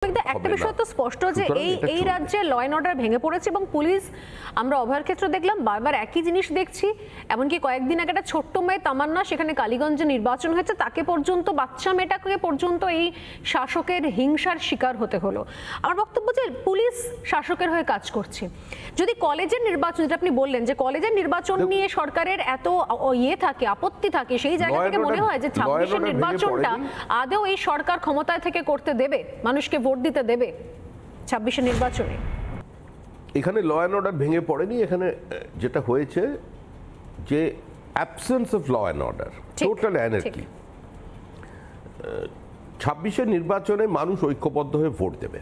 একটা বিষয় তো স্পষ্ট যে এই রাজ্যে ল অ্যান্ড অর্ডার ভেঙে পড়েছে এবং পুলিশ, আমরা অভয়ের ক্ষেত্রে দেখলাম বারবার একই জিনিস দেখছি। এমনকি কয়েকদিন আগে একটা ছোট্ট মেয়ে তামান্না, সেখানে কালীগঞ্জে নির্বাচন হয়েছে, তাকে পর্যন্ত, বাচ্চা মেয়েটাকে পর্যন্ত এই শাসকের হিংসার শিকার হতে হলো। আমার বক্তব্য যে পুলিশ শাসকের হয়ে কাজ করছে। যদি কলেজের নির্বাচন, যেটা আপনি বললেন যে কলেজের নির্বাচন নিয়ে সরকারের এত থাকে, আপত্তি থাকে, সেই জায়গা থেকে মনে হয় যে 26-এর নির্বাচনটা আদৌ এই সরকার ক্ষমতায় থেকে করতে দেবে, মানুষকে ভোট দিতে দেবে 26-এর নির্বাচনে? এখানে ল অ্যান্ড অর্ডার ভেঙে পড়েনি। এখানে যেটা হয়েছে যে absence of law and order, total anarchy. 26-এর নির্বাচনে মানুষ ঐক্যবদ্ধ হয়ে ভোট দেবে।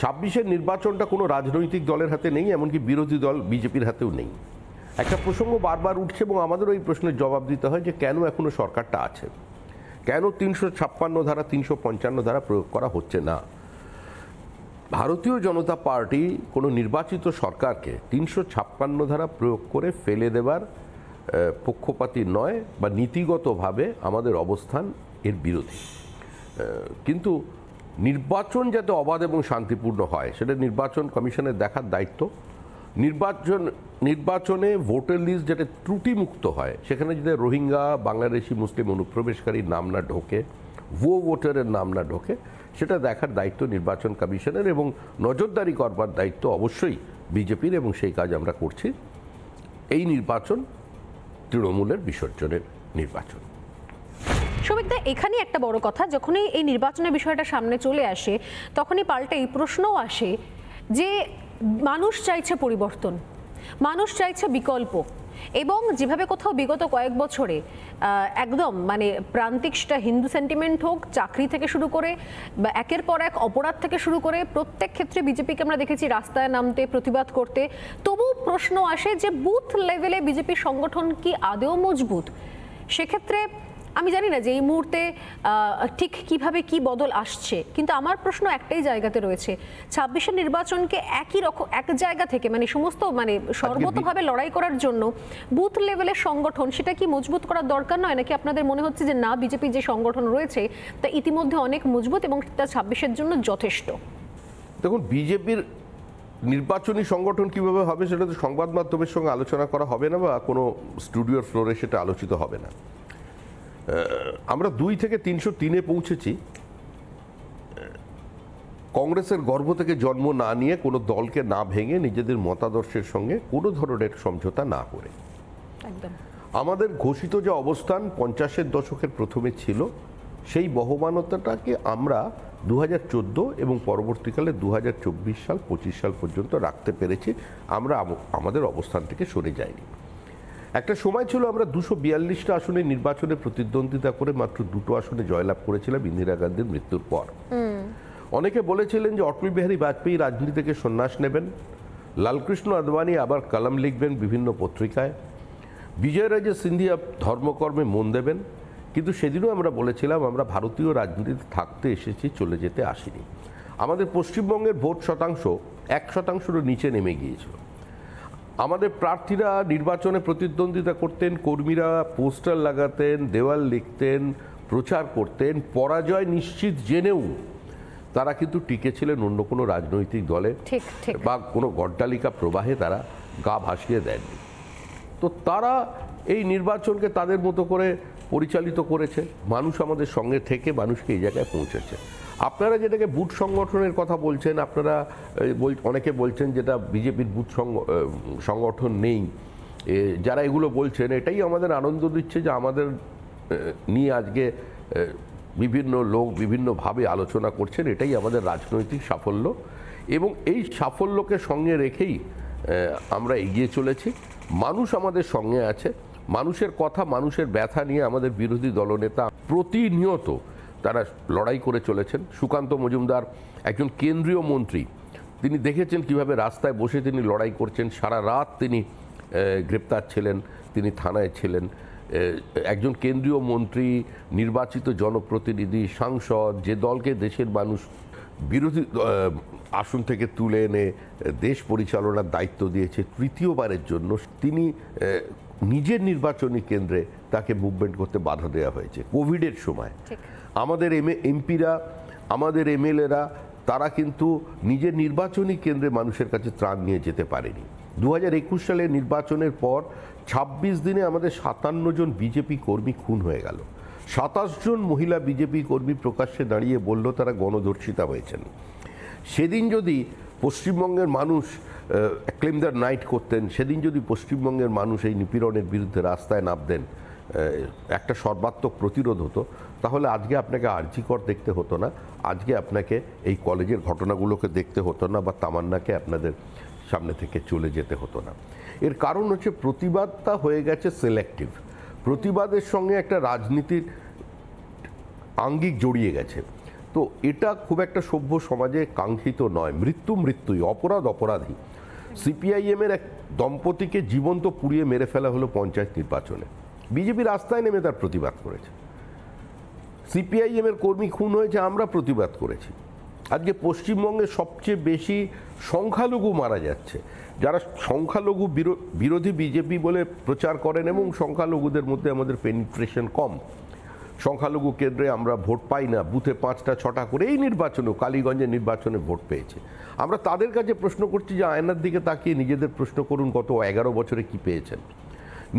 26-এর নির্বাচনটা কোনো রাজনৈতিক দলের হাতে নেই, এমনকি বিরোধী দল বিজেপির হাতেও নেই। একটা প্রসঙ্গ বারবার উঠছে এবং আমাদের ওই প্রশ্নের জবাব দিতে হয় যে কেন এখনো সরকারটা আছে, কেন 356 ধারা 355 ধারা প্রয়োগ করা হচ্ছে না। ভারতীয় জনতা পার্টি কোনো নির্বাচিত সরকারকে 356 ধারা প্রয়োগ করে ফেলে দেবার পক্ষপাতী নয়, বা নীতিগতভাবে আমাদের অবস্থান এর বিরোধী। কিন্তু নির্বাচন যাতে অবাধ এবং শান্তিপূর্ণ হয় সেটা নির্বাচন কমিশনের দেখার দায়িত্ব। নির্বাচনে ভোটার লিস্ট যাতে ত্রুটিমুক্ত হয়, সেখানে যাতে রোহিঙ্গা, বাংলাদেশি, মুসলিম অনুপ্রবেশকারীর নাম না ঢোকে, ভোটারের নাম না ঢোকে, সেটা দেখার দায়িত্ব নির্বাচন কমিশনের এবং নজরদারি করবার দায়িত্ব অবশ্যই বিজেপির, এবং সেই কাজ আমরা করছি। এই নির্বাচন তৃণমূলের বিসর্জনের নির্বাচন। সৌমিকদা, এখানে একটা বড় কথা, যখনই এই নির্বাচনের বিষয়টা সামনে চলে আসে তখনই পাল্টে এই প্রশ্নও আসে যে মানুষ চাইছে পরিবর্তন, মানুষ চাইছে বিকল্প, এবং যেভাবে কোথাও বিগত কয়েক বছরে একদম মানে প্রান্তিক, সেটা হিন্দু সেন্টিমেন্ট হোক, চাকরি থেকে শুরু করে বা একের পর এক অপরাধ থেকে শুরু করে, প্রত্যেক ক্ষেত্রে বিজেপিকে আমরা দেখেছি রাস্তায় নামতে, প্রতিবাদ করতে। তবু প্রশ্ন আসে যে বুথ লেভেলে বিজেপির সংগঠন কি আদৌ মজবুত? সেক্ষেত্রে আমি জানি না যে এই মুহূর্তে ঠিক কিভাবে কি বদল আসছে, কিন্তু আমার প্রশ্ন একটাই জায়গাতে রয়েছে, 26-এর নির্বাচনকে একই রকম এক জায়গা থেকে মানে সমস্ত মানে সর্বতভাবে লড়াই করার জন্য বুথ লেভেলের সংগঠন, সেটা কি মজবুত করার দরকার নয়? নাকি আপনাদের মনে হচ্ছে যে না, বিজেপির যে সংগঠন রয়েছে তা ইতিমধ্যে অনেক মজবুত এবং তা 26-এর জন্য যথেষ্ট? দেখুন, বিজেপির নির্বাচনী সংগঠন কিভাবে হবে সেটা তো সংবাদ মাধ্যমের সঙ্গে আলোচনা করা হবে না, বা কোনো স্টুডিওর ফ্লোরে সেটা আলোচিত হবে না। আমরা 2 থেকে 303-এ পৌঁছেছি কংগ্রেসের গর্ভ থেকে জন্ম না নিয়ে, কোনো দলকে না ভেঙে, নিজেদের মতাদর্শের সঙ্গে কোনো ধরনের সমঝোতা না করে। আমাদের ঘোষিত যে অবস্থান 50-এর দশকের প্রথমে ছিল, সেই বহমানতাটাকে আমরা 2014 এবং পরবর্তীকালে 2024 সাল 25 সাল পর্যন্ত রাখতে পেরেছি। আমরা আমাদের অবস্থান থেকে সরে যাইনি। একটা সময় ছিল আমরা 242টা আসনে নির্বাচনে প্রতিদ্বন্দ্বিতা করে মাত্র 2টো আসনে জয়লাভ করেছিলাম ইন্দিরা গান্ধীর মৃত্যুর পর। অনেকে বলেছিলেন যে অটল বিহারী বাজপেয়ী রাজনীতি থেকে সন্ন্যাস নেবেন, লালকৃষ্ণ আদবানি আবার কলাম লিখবেন বিভিন্ন পত্রিকায়, বিজয়রাজে সিন্ধিয়া ধর্মকর্মে মন দেবেন। কিন্তু সেদিনও আমরা বলেছিলাম আমরা ভারতীয় রাজনীতিতে থাকতে এসেছি, চলে যেতে আসিনি। আমাদের পশ্চিমবঙ্গের ভোট শতাংশ 1%-এরও নিচে নেমে গিয়েছিল। আমাদের প্রার্থীরা নির্বাচনে প্রতিদ্বন্দ্বিতা করতেন, কর্মীরা পোস্টার লাগাতেন, দেওয়াল লিখতেন, প্রচার করতেন, পরাজয় নিশ্চিত জেনেও তারা কিন্তু টিকে ছিলেন অন্য কোনো রাজনৈতিক দলে বা কোনো গড্ডালিকা প্রবাহে তারা গা ভাসিয়ে দেননি। তো তারা এই নির্বাচনকে তাদের মতো করে পরিচালিত করেছে। মানুষ আমাদের সঙ্গে থেকে মানুষকে এই জায়গায় পৌঁছেছে। আপনারা যেটাকে বুথ সংগঠনের কথা বলছেন, আপনারা অনেকে বলছেন যেটা বিজেপির বুথ সংগঠন নেই, যারা এগুলো বলছেন এটাই আমাদের আনন্দ দিচ্ছে যে আমাদের নিয়ে আজকে বিভিন্ন লোক বিভিন্নভাবে আলোচনা করছেন। এটাই আমাদের রাজনৈতিক সাফল্য, এবং এই সাফল্যকে সঙ্গে রেখেই আমরা এগিয়ে চলেছি। মানুষ আমাদের সঙ্গে আছে, মানুষের কথা, মানুষের ব্যথা নিয়ে আমাদের বিরোধী দলনেতা প্রতিনিয়ত তারা লড়াই করে চলেছেন। সুকান্ত মজুমদার একজন কেন্দ্রীয় মন্ত্রী, তিনি দেখেছেন কিভাবে রাস্তায় বসে তিনি লড়াই করছেন, সারা রাত তিনি গ্রেপ্তার ছিলেন, তিনি থানায় ছিলেন। একজন কেন্দ্রীয় মন্ত্রী, নির্বাচিত জনপ্রতিনিধি, সাংসদ, যে দলকে দেশের মানুষ বিরোধী আসন থেকে তুলে এনে দেশ পরিচালনার দায়িত্ব দিয়েছে তৃতীয়বারের জন্য, তিনি নিজের নির্বাচনী কেন্দ্রে তাকে মুভমেন্ট করতে বাধা দেওয়া হয়েছে কোভিডের সময়। আমাদের এমপিরা, আমাদের এমএলএরা তারা কিন্তু নিজের নির্বাচনী কেন্দ্রে মানুষের কাছে ত্রাণ নিয়ে যেতে পারেনি। 2021 সালে নির্বাচনের পর 26 দিনে আমাদের 57 জন বিজেপি কর্মী খুন হয়ে গেল। 27 জন মহিলা বিজেপি কর্মী প্রকাশ্যে দাঁড়িয়ে বলল তারা গণধর্ষিতা হয়েছেন। সেদিন যদি পশ্চিমবঙ্গের মানুষ ক্লেম দ্য নাইট করতেন, সেদিন যদি পশ্চিমবঙ্গের মানুষ এই নিপীড়নের বিরুদ্ধে রাস্তায় নামতেন, একটা সর্বাত্মক প্রতিরোধ হতো, তাহলে আজকে আপনাকে আরজি কর দেখতে হতো না, আজকে আপনাকে এই কলেজের ঘটনাগুলোকে দেখতে হতো না, বা তামান্নাকে আপনাদের সামনে থেকে চলে যেতে হতো না। এর কারণ হচ্ছে প্রতিবাদটা হয়ে গেছে সিলেক্টিভ। প্রতিবাদের সঙ্গে একটা রাজনীতির আঙ্গিক জড়িয়ে গেছে। তো এটা খুব একটা সভ্য সমাজে কাঙ্ক্ষিত নয়। মৃত্যুই, অপরাধ অপরাধী। সিপিআইএমের এক দম্পতিকে জীবন্ত পুড়িয়ে মেরে ফেলা হলো পঞ্চায়েত নির্বাচনে। বিজেপি রাস্তায় নেমে তার প্রতিবাদ করেছে। সিপিআইএমের কর্মী খুন হয়েছে, আমরা প্রতিবাদ করেছি। আজকে পশ্চিমবঙ্গে সবচেয়ে বেশি সংখ্যালঘু মারা যাচ্ছে, যারা সংখ্যালঘু বিরোধী বিজেপি বলে প্রচার করেন, এবং সংখ্যালঘুদের মধ্যে আমাদের পেনিট্রেশন কম। সংখ্যালঘু কেন্দ্রে আমরা ভোট পাই না, বুথে 5টা 6টা করে। এই নির্বাচনেও, কালীগঞ্জের নির্বাচনে ভোট পেয়েছে। আমরা তাদের কাছে প্রশ্ন করছি যে আয়নার দিকে তাকিয়ে নিজেদের প্রশ্ন করুন, গত 11 বছরে কি পেয়েছেন।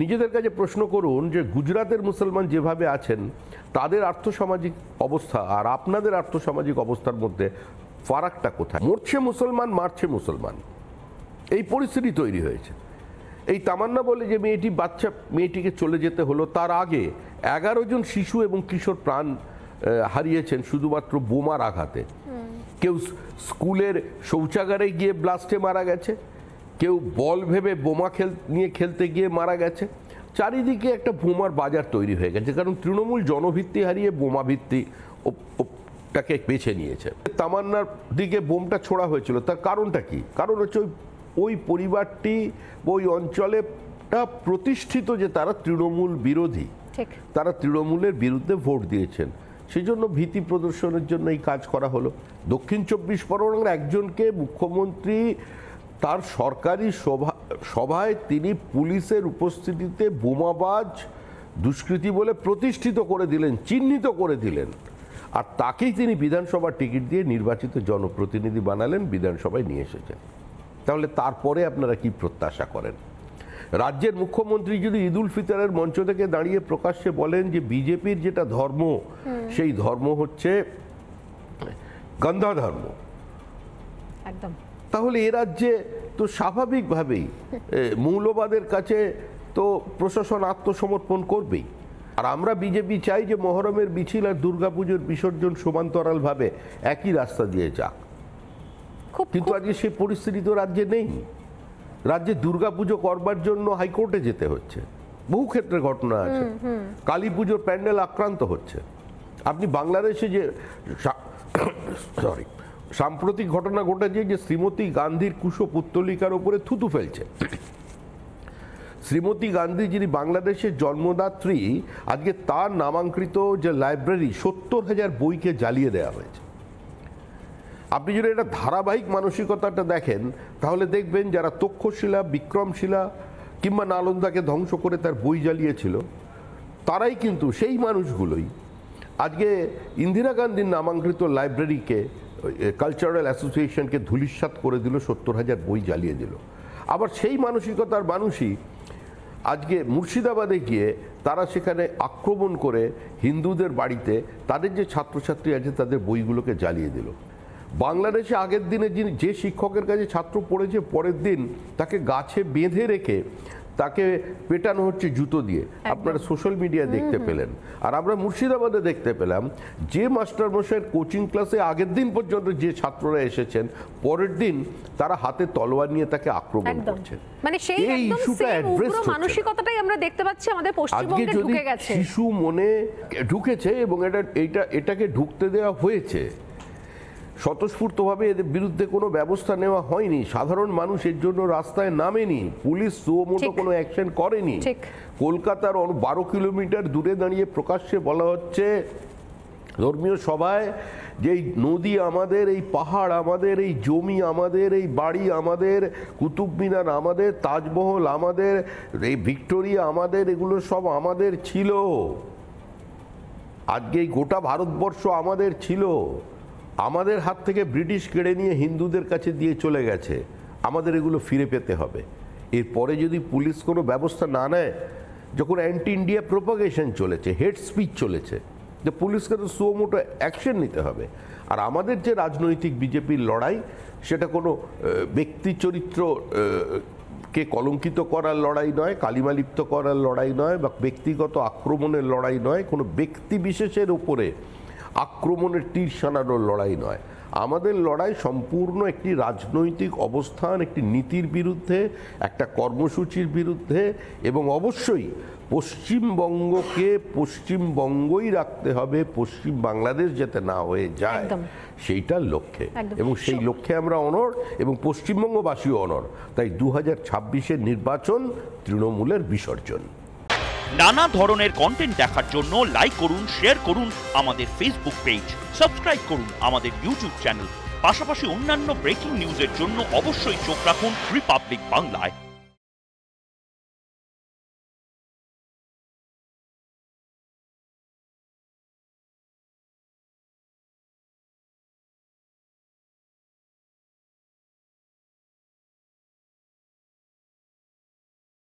নিজেদের কাছে প্রশ্ন করুন যে গুজরাটের মুসলমান যেভাবে আছেন, তাদের আর্থসামাজিক অবস্থা আর আপনাদের আর্থসামাজিক অবস্থার মধ্যে ফারাকটা কোথায়? মরছে মুসলমান, মারছে মুসলমান, এই পরিস্থিতি তৈরি হয়েছে। এই তামান্না বলে যে মেয়েটিকে চলে যেতে হলো, তার আগে 11 জন শিশু এবং কিশোর প্রাণ হারিয়েছেন শুধুমাত্র বোমার আঘাতে। কেউ স্কুলের শৌচাগারে গিয়ে ব্লাস্টে মারা গেছে, কেউ বল ভেবে বোমা নিয়ে খেলতে গিয়ে মারা গেছে। চারিদিকে একটা বোমার বাজার তৈরি হয়ে গেছে, কারণ তৃণমূল জনভিত্তি হারিয়ে বোমা ভিত্তিটাকে বেছে নিয়েছে। তামান্নার দিকে বোমটা ছোড়া হয়েছিল, তার কারণটা কি? কারণ হচ্ছে ওই পরিবারটি, ওই অঞ্চলে প্রতিষ্ঠিত যে তারা তৃণমূল বিরোধী, তারা তৃণমূলের বিরুদ্ধে ভোট দিয়েছেন, সেই জন্য ভীতি প্রদর্শনের জন্য এই কাজ করা হলো। দক্ষিণ 24 পরগনার একজনকে মুখ্যমন্ত্রী তার সরকারি সভায় তিনি পুলিশের উপস্থিতিতে বোমাবাজ দুষ্কৃতী বলে প্রতিষ্ঠিত করে দিলেন, চিহ্নিত করে দিলেন, আর তাকেই তিনি বিধানসভার টিকিট দিয়ে নির্বাচিত জনপ্রতিনিধি বানালেন, বিধানসভায় নিয়ে এসেছেন। তাহলে তারপরে আপনারা কি প্রত্যাশা করেন? রাজ্যের মুখ্যমন্ত্রী যদি ঈদুল ফিতরের মঞ্চ থেকে দাঁড়িয়ে প্রকাশ্যে বলেন যে বিজেপির যেটা ধর্ম, সেই ধর্ম হচ্ছে গন্ধা ধর্ম, একদম, তাহলে এ রাজ্যে তো স্বাভাবিকভাবেই মৌলবাদের কাছে তো প্রশাসন আত্মসমর্পণ করবেই। আর আমরা বিজেপি চাই যে মহরমের মিছিল আর দুর্গাপুজোর বিসর্জন সমান্তরালভাবে একই রাস্তা দিয়ে যাক, কিন্তু আজকে সেই পরিস্থিতি তো রাজ্যে নেই। রাজ্যে দুর্গাপুজো করবার জন্য হাইকোর্টে যেতে হচ্ছে, বহু ক্ষেত্রে ঘটনা আছে। কালী পুজোর প্যান্ডেল আক্রান্ত হচ্ছে। আপনি বাংলাদেশে যে সাম্প্রতিক ঘটনা ঘটেছে যে শ্রীমতী গান্ধীর কুশপুত্তলিকার উপরে থুতু ফেলছে। শ্রীমতী গান্ধী যিনি বাংলাদেশের জন্মদাত্রী, আজকে তার নামাঙ্কিত যে লাইব্রেরি 70,000 বইকে জ্বালিয়ে দেওয়া হয়েছে। আপনি যদি এটা ধারাবাহিক মানসিকতাটা দেখেন, তাহলে দেখবেন যারা তক্ষশিলা, বিক্রমশিলা কিংবা নালন্দাকে ধ্বংস করে তার বই জ্বালিয়েছিল, তারাই কিন্তু সেই মানুষগুলোই আজকে ইন্দিরা গান্ধীর নামাঙ্কিত লাইব্রেরিকে, কালচারাল অ্যাসোসিয়েশনকে ধূলিসাৎ করে দিল, 70,000 বই জ্বালিয়ে দিল। আবার সেই মানসিকতার মানুষই আজকে মুর্শিদাবাদে গিয়ে তারা সেখানে আক্রমণ করে হিন্দুদের বাড়িতে তাদের যে ছাত্রছাত্রী আছে তাদের বইগুলোকে জ্বালিয়ে দিল। বাংলাদেশে আগের দিনে যে শিক্ষকের কাছে ছাত্র পড়েছে, পরের দিন তাকে গাছে বেঁধে রেখে তাকে পেটানো হচ্ছে জুতো দিয়ে, আপনারা সোশ্যাল মিডিয়া দেখতে পেলেন। আর আমরা মুর্শিদাবাদে দেখতে পেলাম যে মাস্টারমশাইয়ের কোচিং ক্লাসে আগের দিন পর্যন্ত যে ছাত্ররা এসেছেন, পরের দিন তারা হাতে তলোয়ার নিয়ে তাকে আক্রমণ করছেন। মানে সেই ইস্যুটা অ্যাড্রেস হচ্ছে, মানসিকতাটাই আমরা দেখতে পাচ্ছি আমাদের পশ্চিমবঙ্গে ঢুকে গেছে, শিশু মনে ঢুকেছে, এবং এটাকে ঢুকতে দেওয়া হয়েছে। স্বতঃস্ফূর্তভাবে এদের বিরুদ্ধে কোনো ব্যবস্থা নেওয়া হয়নি, সাধারণ মানুষ এর জন্য রাস্তায় নামেনি, পুলিশ সুমোটো কোনো অ্যাকশন করেনি। কলকাতার 12 কিলোমিটার দূরে দাঁড়িয়ে প্রকাশ্যে বলা হচ্ছে ধর্মীয় সভায় যে এই নদী আমাদের, এই পাহাড় আমাদের, এই জমি আমাদের, এই বাড়ি আমাদের, কুতুব মিনার আমাদের, তাজমহল আমাদের, এই ভিক্টোরিয়া আমাদের, এগুলো সব আমাদের ছিল। আজকে এই গোটা ভারতবর্ষ আমাদের ছিল। আমাদের হাত থেকে ব্রিটিশ কেড়ে নিয়ে হিন্দুদের কাছে দিয়ে চলে গেছে, আমাদের এগুলো ফিরে পেতে হবে। এরপরে যদি পুলিশ কোনো ব্যবস্থা না নেয়, যখন অ্যান্টি ইন্ডিয়া প্রোপাগেশন চলেছে, হেড স্পিচ চলেছে, যে পুলিশকে তো সুমোটো অ্যাকশন নিতে হবে। আর আমাদের যে রাজনৈতিক বিজেপির লড়াই, সেটা কোনো ব্যক্তি চরিত্র কে কলঙ্কিত করার লড়াই নয়, কালিমালিপ্ত করার লড়াই নয়, বা ব্যক্তিগত আক্রমণের লড়াই নয়, কোনো ব্যক্তি বিশেষের উপরে আক্রমণের তীর শানানোর লড়াই নয়। আমাদের লড়াই সম্পূর্ণ একটি রাজনৈতিক অবস্থান, একটি নীতির বিরুদ্ধে, একটা কর্মসূচির বিরুদ্ধে, এবং অবশ্যই পশ্চিমবঙ্গকে পশ্চিমবঙ্গই রাখতে হবে, পশ্চিম বাংলাদেশ যাতে না হয়ে যায় সেইটার লক্ষ্যে। এবং সেই লক্ষ্যে আমরা অনড়, এবং পশ্চিমবঙ্গবাসীও অনড়। তাই 2026-এর নির্বাচন তৃণমূলের বিসর্জন। নানা ধরনের কন্টেন্ট দেখার জন্য লাইক করুন, শেয়ার করুন আমাদের ফেসবুক পেজ, সাবস্ক্রাইব করুন আমাদের ইউটিউব চ্যানেল। পাশাপাশি অন্যান্য ব্রেকিং নিউজের জন্য অবশ্যই চোখ রাখুন রিপাবলিক বাংলায়।